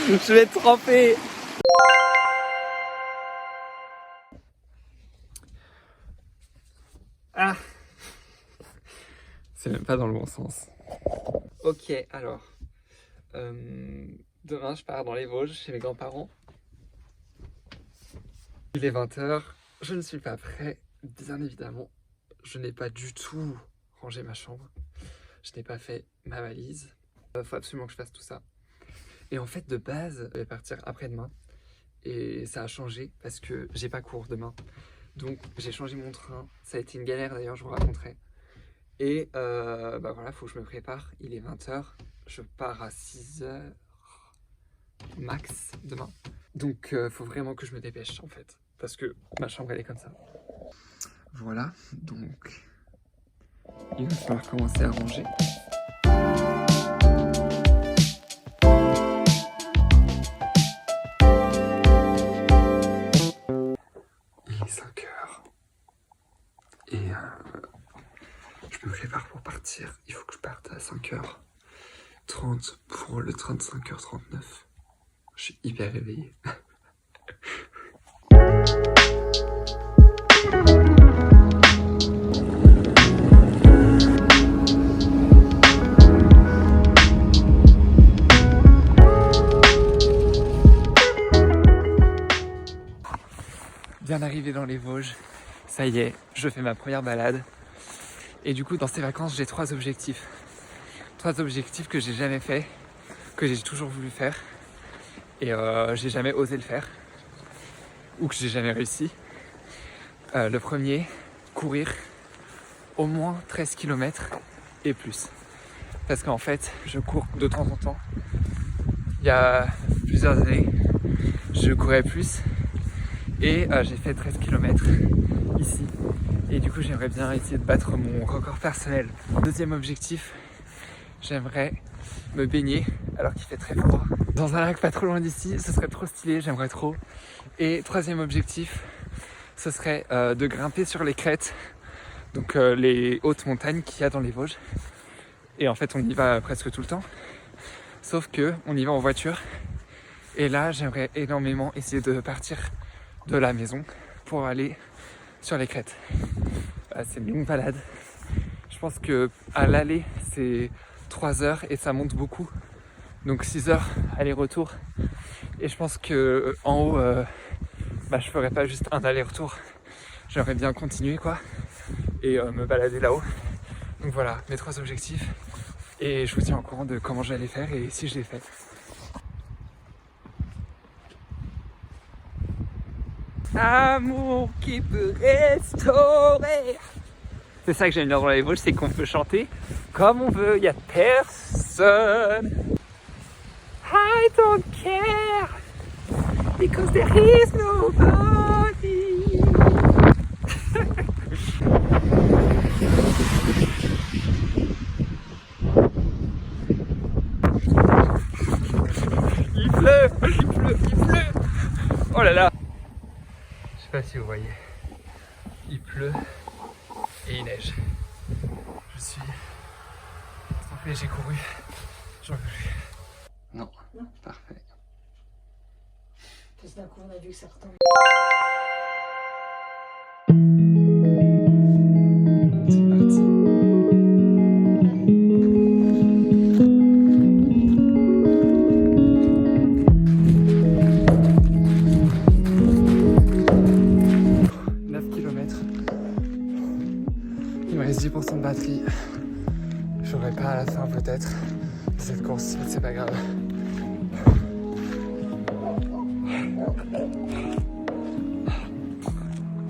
Je vais être trempé. Ah, c'est même pas dans le bon sens. Ok, alors. Demain, je pars dans les Vosges chez mes grands-parents. Il est 20h. Je ne suis pas prêt, bien évidemment. Je n'ai pas du tout rangé ma chambre. Je n'ai pas fait ma valise. Faut absolument que je fasse tout ça. Et en fait, de base, je vais partir après-demain. Et ça a changé parce que j'ai pas cours demain. Donc j'ai changé mon train. Ça a été une galère d'ailleurs, je vous raconterai. Et bah voilà, faut que je me prépare. Il est 20h. Je pars à 6h max demain. Donc faut vraiment que je me dépêche en fait. Parce que ma chambre elle est comme ça. Voilà, donc il va falloir commencer à ranger. Il est 5h. Et je me prépare pour partir. Il faut que je parte à 5h30 pour le train de 5h39. Je suis hyper réveillé. Bien arrivé dans les Vosges, ça y est, je fais ma première balade. Et du coup, dans ces vacances, j'ai 3 objectifs. 3 objectifs que j'ai jamais fait, que j'ai toujours voulu faire. Et j'ai jamais osé le faire. Ou que j'ai jamais réussi. Le premier, courir au moins 13 km et plus. Parce qu'en fait, je cours de temps en temps. Il y a plusieurs années, je courais plus. Et j'ai fait 13 km ici. Et du coup, j'aimerais bien essayer de battre mon record personnel. Deuxième objectif, j'aimerais me baigner alors qu'il fait très froid dans un lac pas trop loin d'ici. Ce serait trop stylé, j'aimerais trop. Et troisième objectif, ce serait de grimper sur les crêtes, donc les hautes montagnes qu'il y a dans les Vosges. Et en fait, on y va presque tout le temps. Sauf que on y va en voiture. Et là, j'aimerais énormément essayer de partir de la maison pour aller sur les crêtes. C'est une longue balade. Je pense que à l'aller c'est 3 heures et ça monte beaucoup. Donc 6 heures aller-retour. Et je pense que en haut, je ferais pas juste un aller-retour. J'aimerais bien continuer quoi. Et me balader là-haut. Donc voilà, mes 3 objectifs. Et je vous tiens au courant de comment je vais les faire et si je les fais. Amour qui peut restaurer. C'est ça que j'aime bien dans les Vosges, c'est qu'on peut chanter comme on veut, il n'y a personne. I don't care because there is nobody. Il pleut, il pleut, il pleut. Oh là là. Je sais pas si vous voyez, il pleut et il neige. Je suis trempé, j'ai couru, j'en peux plus. Non, parfait. Parce que d'un coup on a vu que ça retombe. C'est parti. Il me reste 10% de batterie. J'aurai pas à la fin peut-être de cette course, mais c'est pas grave.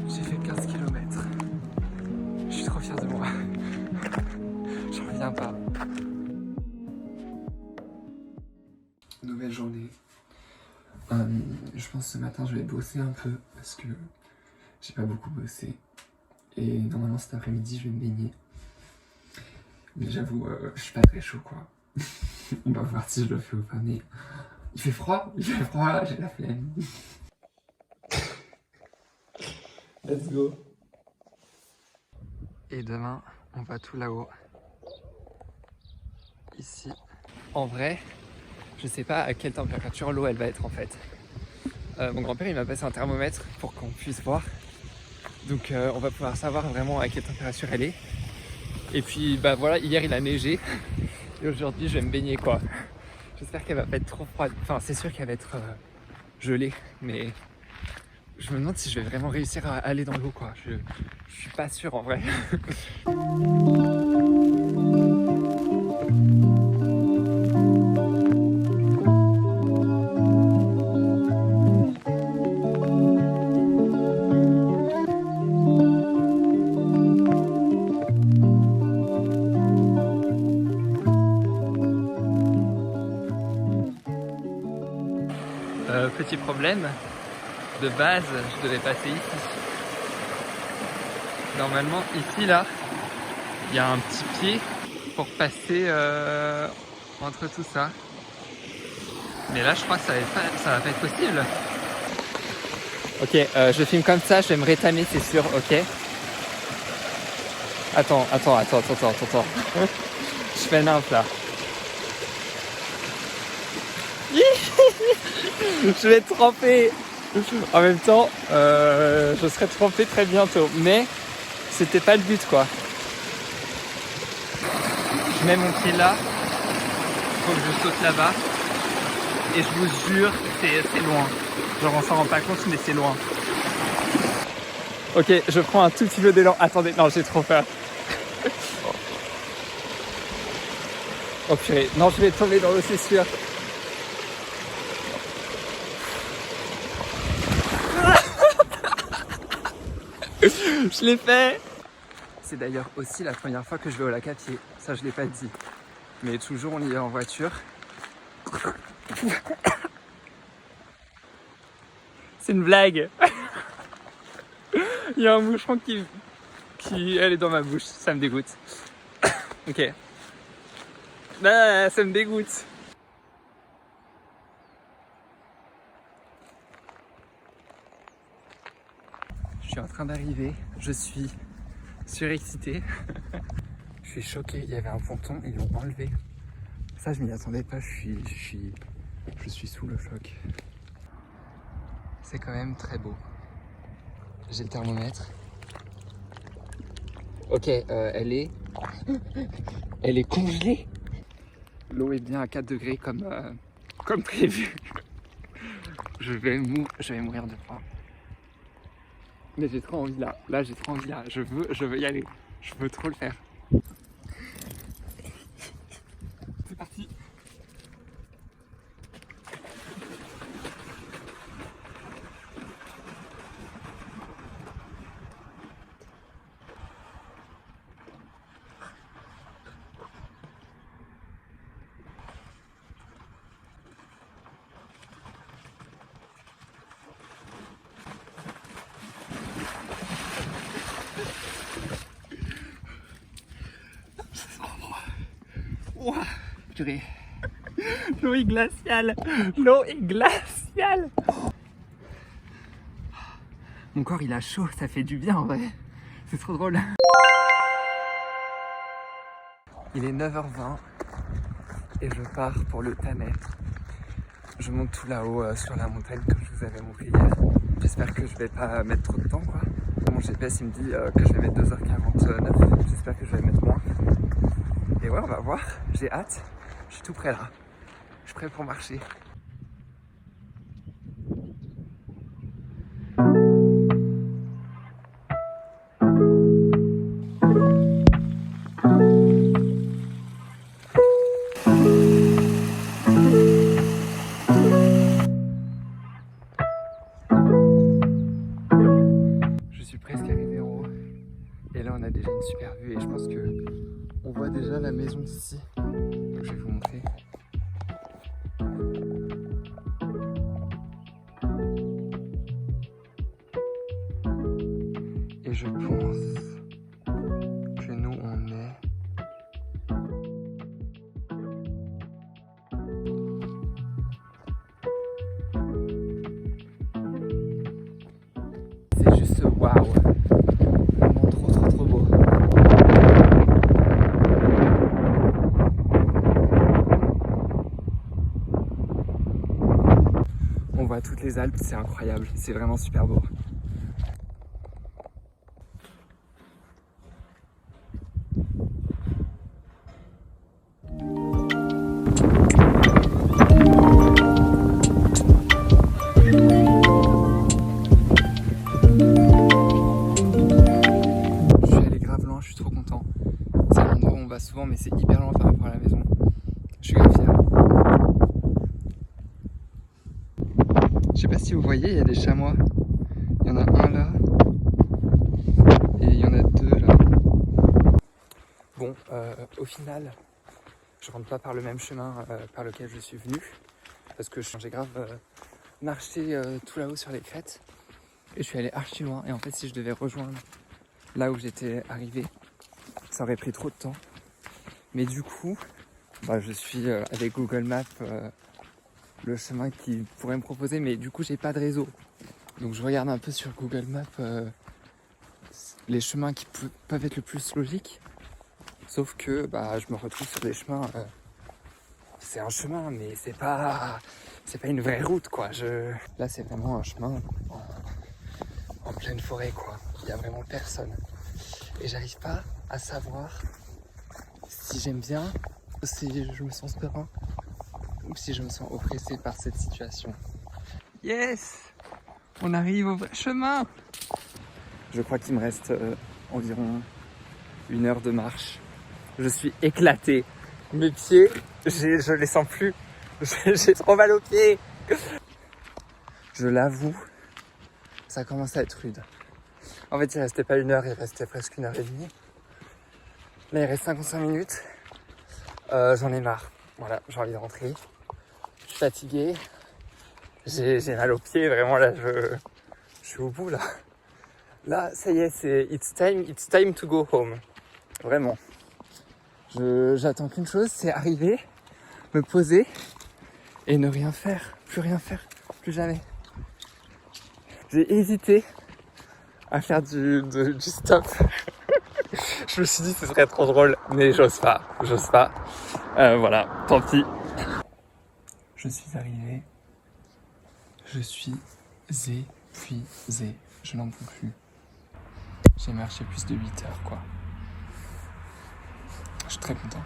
J'ai fait 15 km. Je suis trop fier de moi. J'en reviens pas. Nouvelle journée. Je pense que ce matin je vais bosser un peu parce que j'ai pas beaucoup bossé. Et normalement cet après-midi je vais me baigner. Mais j'avoue, je suis pas très chaud quoi. On va voir si je le fais ou pas, mais il fait froid, j'ai la flemme. Let's go. Et demain, on va tout là-haut. Ici. En vrai, je sais pas à quelle température l'eau elle va être en fait. Mon grand-père il m'a passé un thermomètre pour qu'on puisse voir. Donc on va pouvoir savoir vraiment à quelle température elle est. Et puis bah voilà, hier il a neigé et aujourd'hui je vais me baigner quoi. J'espère qu'elle va pas être trop froide. Enfin c'est sûr qu'elle va être gelée, mais je me demande si je vais vraiment réussir à aller dans l'eau quoi. Je suis pas sûr en vrai. Petit problème, de base je devais passer ici. Normalement ici là, il y a un petit pied pour passer entre tout ça. Mais là je crois que ça va pas être possible. Ok, je filme comme ça, je vais me rétamer c'est sûr, ok. Attends. Je fais nymphe là. Je vais tremper. En même temps, je serai trempé très bientôt. Mais c'était pas le but quoi. Je mets mon pied là. Faut que je saute là-bas. Et je vous jure, c'est loin. Genre on s'en rend pas compte mais c'est loin. Ok, je prends un tout petit peu d'élan. Attendez, non j'ai trop peur. Oh purée, non je vais tomber dans l'eau c'est sûr. Je l'ai fait. C'est d'ailleurs aussi la première fois que je vais au lac à pied. Ça je l'ai pas dit. Mais toujours on y est en voiture. C'est une blague. Il y a un moucheron qui elle est dans ma bouche. Ça me dégoûte. Ok. Ah, ça me dégoûte. Je suis en train d'arriver. Je suis surexcité. Je suis choqué. Il y avait un ponton. Ils l'ont enlevé. Ça, je m'y attendais pas. Je suis sous le choc. C'est quand même très beau. J'ai le thermomètre. Ok, elle est congelée. L'eau est bien à 4 degrés comme prévu. Je vais mourir de froid. Mais j'ai trop envie là. Là, j'ai trop envie là. Je veux y aller. Je veux trop le faire. C'est parti. Ouah, purée. L'eau est glaciale. L'eau est glaciale. Mon corps il a chaud, ça fait du bien en vrai. C'est trop drôle. Il est 9h20 et je pars pour le Thanet. Je monte tout là-haut sur la montagne comme je vous avais montré hier. J'espère que je vais pas mettre trop de temps quoi. Mon GPS il me dit que je vais mettre 2h49. J'espère que je vais mettre moins. Et ouais, on va voir. J'ai hâte. Je suis tout prêt là. Je suis prêt pour marcher. Je suis presque arrivé en haut. Et là, on a déjà une super vue. Et je pense que on voit déjà la maison d'ici. Donc je vais vous montrer. Et je pense que nous on est c'est juste waouh. Vraiment trop beau. voit toutes les Alpes, c'est incroyable, c'est vraiment super beau. Je suis trop content. C'est un endroit où on va souvent, mais c'est hyper loin par rapport à la maison. Je suis grave fier. Je sais pas si vous voyez, il y a des chamois. Il y en a un là. Et il y en a deux là. Bon, au final, je rentre pas par le même chemin par lequel je suis venu. Parce que j'ai grave marché tout là-haut sur les crêtes. Et je suis allé archi loin. Et en fait, si je devais rejoindre là où j'étais arrivé, ça aurait pris trop de temps. Mais du coup, je suis avec Google Maps le chemin qu'il pourrait me proposer. Mais du coup, j'ai pas de réseau. Donc je regarde un peu sur Google Maps les chemins qui peuvent être le plus logiques. Sauf que je me retrouve sur des chemins. C'est un chemin, mais c'est pas une vraie route, quoi. Là, c'est vraiment un chemin en pleine forêt, quoi. Il y a vraiment personne. Et j'arrive pas à savoir si j'aime bien, si je me sens serein, ou si je me sens oppressé par cette situation. Yes! On arrive au vrai chemin! Je crois qu'il me reste environ 1 heure de marche. Je suis éclaté. Mes pieds, je les sens plus. J'ai trop mal aux pieds. Je l'avoue, ça commence à être rude. En fait, il restait pas 1 heure, il restait presque 1h30. Là, il reste 55 minutes. J'en ai marre. Voilà, j'ai envie de rentrer. Je suis fatigué. J'ai mal aux pieds, vraiment là, je suis au bout là. Là, ça y est, c'est it's time to go home. Vraiment. J'attends qu'une chose, c'est arriver, me poser et ne rien faire, plus jamais. J'ai hésité à faire du stop. Je me suis dit que ce serait trop drôle, mais j'ose pas. Voilà, tant pis. Je suis arrivé. Je suis épuisé. Je n'en peux plus. J'ai marché plus de 8 heures, quoi. Je suis très content.